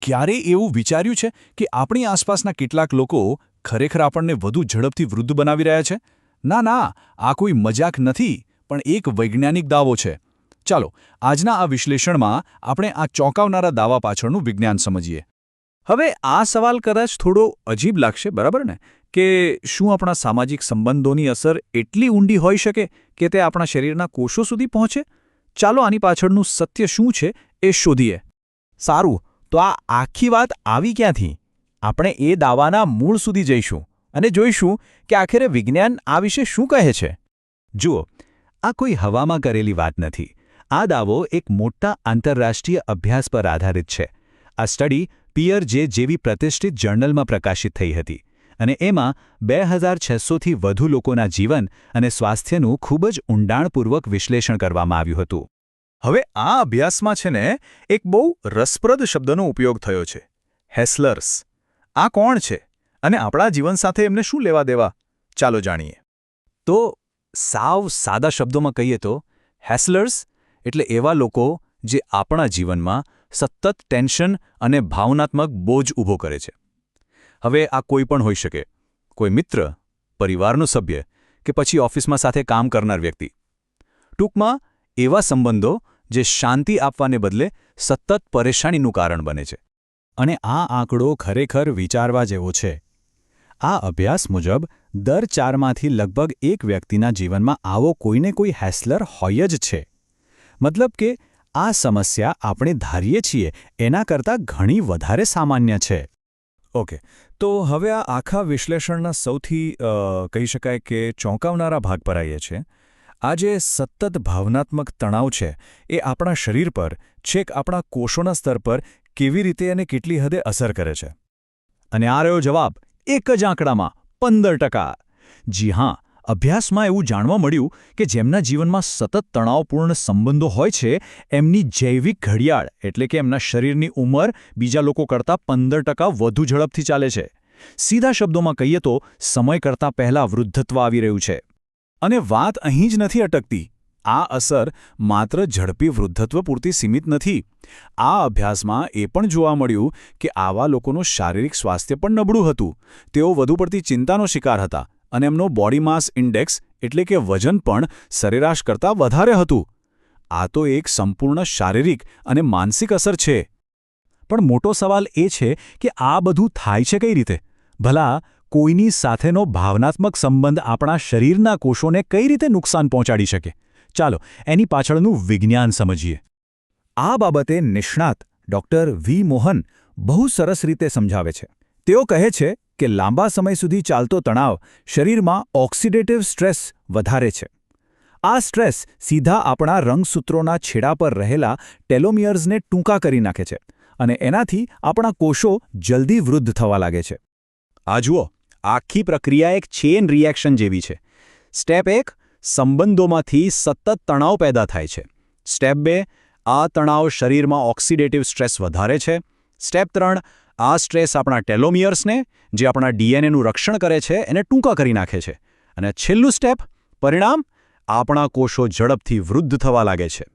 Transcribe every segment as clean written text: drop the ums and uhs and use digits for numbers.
ક્યારેય એવું વિચાર્યું છે કે આપણી આસપાસના કેટલાક લોકો ખરેખર આપણને વધુ ઝડપથી વૃદ્ધ બનાવી રહ્યા છે? ના, આ કોઈ મજાક નથી, પણ એક વૈજ્ઞાનિક દાવો છે. ચાલો, આજના આ વિશ્લેષણમાં આપણે આ ચોંકાવનારા દાવા પાછળનું વિજ્ઞાન સમજીએ. હવે આ સવાલ કદાચ થોડો અજીબ લાગશે, બરાબર ને? કે શું આપણા સામાજિક સંબંધોની અસર એટલી ઊંડી હોઈ શકે કે તે આપણા શરીરના કોષો સુધી પહોંચે? ચાલો આની પાછળનું સત્ય શું છે એ શોધીએ. સારું, તો આ આખી વાત આવી ક્યાંથી? આપણે એ દાવાના મૂળ સુધી જઈશું અને જોઈશું કે આખરે વિજ્ઞાન આ વિશે શું કહે છે. જુઓ, આ કોઈ હવામાં કરેલી વાત નથી. આ દાવો એક મોટા આંતરરાષ્ટ્રીય અભ્યાસ પર આધારિત છે. આ સ્ટડી પીયર જેવી પ્રતિષ્ઠિત જર્નલમાં પ્રકાશિત થઈ હતી અને એમાં 2600થી વધુ લોકોના જીવન અને સ્વાસ્થ્યનું ખૂબ જ ઊંડાણપૂર્વક વિશ્લેષણ કરવામાં આવ્યું હતું. હવે આ અભ્યાસમાં છે ને એક બહુ રસપ્રદ શબ્દનો ઉપયોગ થયો છે, હેસ્લર્સ. આ કોણ છે અને આપણા જીવન સાથે એમને શું લેવા દેવા? ચાલો જાણીએ. તો સાવ સાદા શબ્દોમાં કહીએ તો હેસ્લર્સ એટલે એવા લોકો જે આપણા જીવનમાં સતત ટેન્શન અને ભાવનાત્મક બોજ ઊભો કરે છે. હવે આ કોઈ પણ હોઈ શકે, કોઈ મિત્ર, પરિવારનો સભ્ય કે પછી ઓફિસમાં સાથે કામ કરનાર વ્યક્તિ. ટૂંકમાં એવા સંબંધો જે શાંતિ આપવાને બદલે સતત પરેશાનીનું કારણ બને છે. અને આ આંકડો ખરેખર વિચારવા જેવો છે. આ અભ્યાસ મુજબ દર 4માંથી લગભગ એક વ્યક્તિના જીવનમાં આવો કોઈને કોઈ હેસ્લર હોય જ છે. મતલબ કે આ સમસ્યા આપણે ધારીએ છીએ એના કરતાં ઘણી વધારે સામાન્ય છે. ઓકે, તો હવે આ આખા વિશ્લેષણના સૌથી કહી શકાય કે ચોંકાવનારા ભાગ પર આવીએ છીએ. આ જે સતત ભાવનાત્મક તણાવ છે એ આપણા શરીર પર, છેક આપણા કોષોના સ્તર પર કેવી રીતે અને કેટલી હદે અસર કરે છે? અને આ રહ્યો જવાબ એક જ આંકડામાં 15%. જી હા, અભ્યાસમાં એવું જાણવા મળ્યું કે જેમના જીવનમાં સતત તણાવપૂર્ણ સંબંધો હોય છે એમની જૈવિક ઘડિયાળ એટલે કે એમના શરીરની ઉંમર બીજા લોકો કરતાં 15% વધુ ઝડપથી ચાલે છે. સીધા શબ્દોમાં કહીએ તો સમય કરતાં પહેલાં વૃદ્ધત્વ આવી રહ્યું છે. અને વાત અહીં જ નથી અટકતી. આ અસર માત્ર ઝડપી વૃદ્ધત્વ પૂરતી સીમિત નથી. આ અભ્યાસમાં એ પણ જોવા મળ્યું કે આવા લોકોનું શારીરિક સ્વાસ્થ્ય પણ નબળું હતું. તેઓ વધુ પડતી ચિંતાનો શિકાર હતા અને એમનો બોડી માસ ઇન્ડેક્સ એટલે કે વજન પણ સરેરાશ કરતાં વધારે હતું. આ તો એક સંપૂર્ણ શારીરિક અને માનસિક અસર છે. પણ મોટો સવાલ એ છે કે આ બધું થાય છે કઈ રીતે? ભલા કોઈની સાથેનો ભાવનાત્મક સંબંધ આપણા શરીરના કોષોને કઈ રીતે નુકસાન પહોંચાડી શકે? ચાલો એની પાછળનું વિજ્ઞાન સમજીએ. આ બાબતે નિષ્ણાત ડૉક્ટર વી મોહન બહુ સરસ રીતે સમજાવે છે. તેઓ કહે છે કે લાંબા સમય સુધી ચાલતો તણાવ શરીરમાં ઓક્સિડેટિવ સ્ટ્રેસ વધારે છે. આ સ્ટ્રેસ સીધા આપણા રંગસૂત્રોના છેડા પર રહેલા ટેલોમિયર્સને ટૂંકા કરી નાખે છે અને એનાથી આપણા કોષો જલ્દી વૃદ્ધ થવા લાગે છે. આ જુઓ, આખી પ્રક્રિયા એક ચેઇન રિએક્શન જેવી છે. સ્ટેપ 1, સંબંધોમાંથી સતત તણાવ પેદા થાય છે. સ્ટેપ 2, આ તણાવ શરીરમાં ઓક્સિડેટિવ સ્ટ્રેસ વધારે છે. સ્ટેપ 3, આ સ્ટ્રેસ આપણા ટેલોમિયર્સને, જે આપણા ડીએનએનું રક્ષણ કરે છે, એને ટૂંકા કરી નાખે છે. અને છેલ્લું સ્ટેપ, પરિણામ, આપણા કોષો ઝડપથી વૃદ્ધ થવા લાગે છે.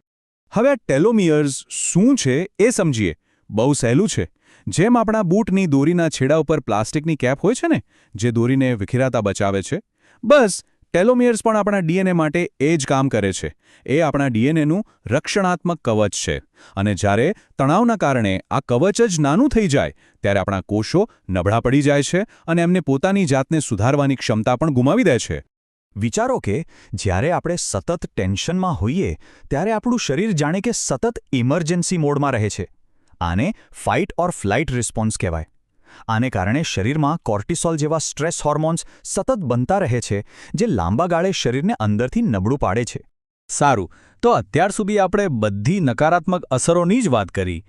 હવે આ ટેલોમિયર્સ શું છે એ સમજીએ. બહુ સહેલું છે. જેમ આપણા બૂટની દોરીના છેડા ઉપર પ્લાસ્ટિકની કેપ હોય છે ને, જે દોરીને વિખેરાતા બચાવે છે, બસ ટેલોમિયર્સ પણ આપણા ડીએનએ માટે એ જ કામ કરે છે. એ આપણા ડીએનએનું રક્ષણાત્મક કવચ છે. અને જ્યારે તણાવના કારણે આ કવચ જ નાનું થઈ જાય ત્યારે આપણા કોષો નબળા પડી જાય છે અને એમને પોતાની જાતને સુધારવાની ક્ષમતા પણ ગુમાવી દે છે. વિચારો કે જ્યારે આપણે સતત ટેન્શનમાં હોઈએ ત્યારે આપણું શરીર જાણે કે સતત ઇમરજન્સી મોડમાં રહે છે. આને ફાઇટ ઓર ફ્લાઇટ રિસ્પોન્સ કહેવાય. આને કારણે શરીરમાં કોર્ટિસોલ જેવા સ્ટ્રેસ હોર્મોન્સ સતત બનતા રહે છે, જે લાંબા ગાળે શરીરને અંદરથી નબળું પાડે છે. સારું, તો અત્યાર સુધી આપણે બધી નકારાત્મક અસરોની જ વાત કરી,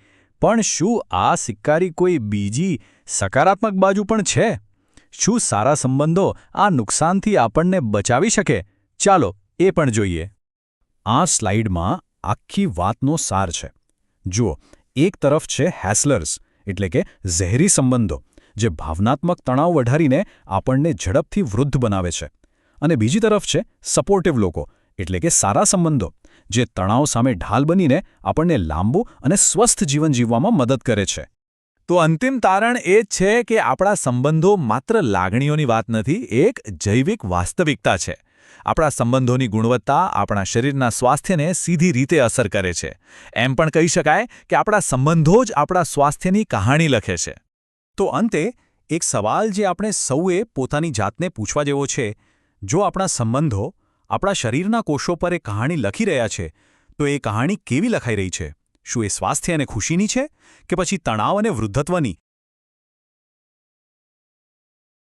પણ શું આ સિક્કાની કોઈ બીજી સકારાત્મક બાજુ પણ છે? શું સારા સંબંધો આ નુકસાનથી આપણને બચાવી શકે? ચાલો એ પણ જોઈએ. આ સ્લાઇડમાં આખી વાતનો સાર છે. જુઓ, એક તરફ છે હેસ્લર્સ એટલે કે ઝેરી સંબંધો, જે ભાવનાત્મક તણાવ વધારીને આપણને ઝડપથી વૃદ્ધ બનાવે છે. અને બીજી તરફ છે સપોર્ટિવ લોકો એટલે કે સારા સંબંધો, જે તણાવ સામે ઢાલ બનીને આપણને લાંબુ અને સ્વસ્થ જીવન જીવવામાં મદદ કરે છે. તો અંતિમ તારણ એ જ છે કે આપણા સંબંધો માત્ર લાગણીઓની વાત નથી, એક જૈવિક વાસ્તવિકતા છે. આપણા સંબંધોની ગુણવત્તા આપણા શરીરના સ્વાસ્થ્યને સીધી રીતે અસર કરે છે. એમ પણ કહી શકાય કે આપણા સંબંધો જ આપણા સ્વાસ્થ્યની કહાણી લખે છે. તો અંતે એક સવાલ જે આપણે સૌએ પોતાની જાતને પૂછવા જેવો છે, જો આપણા સંબંધો આપણા શરીરના કોષો પર એ કહાણી લખી રહ્યા છે, તો એ કહાણી કેવી લખાઈ રહી છે? શું એ સ્વાસ્થ્ય અને ખુશીની છે કે પછી તણાવ અને વૃદ્ધત્વની?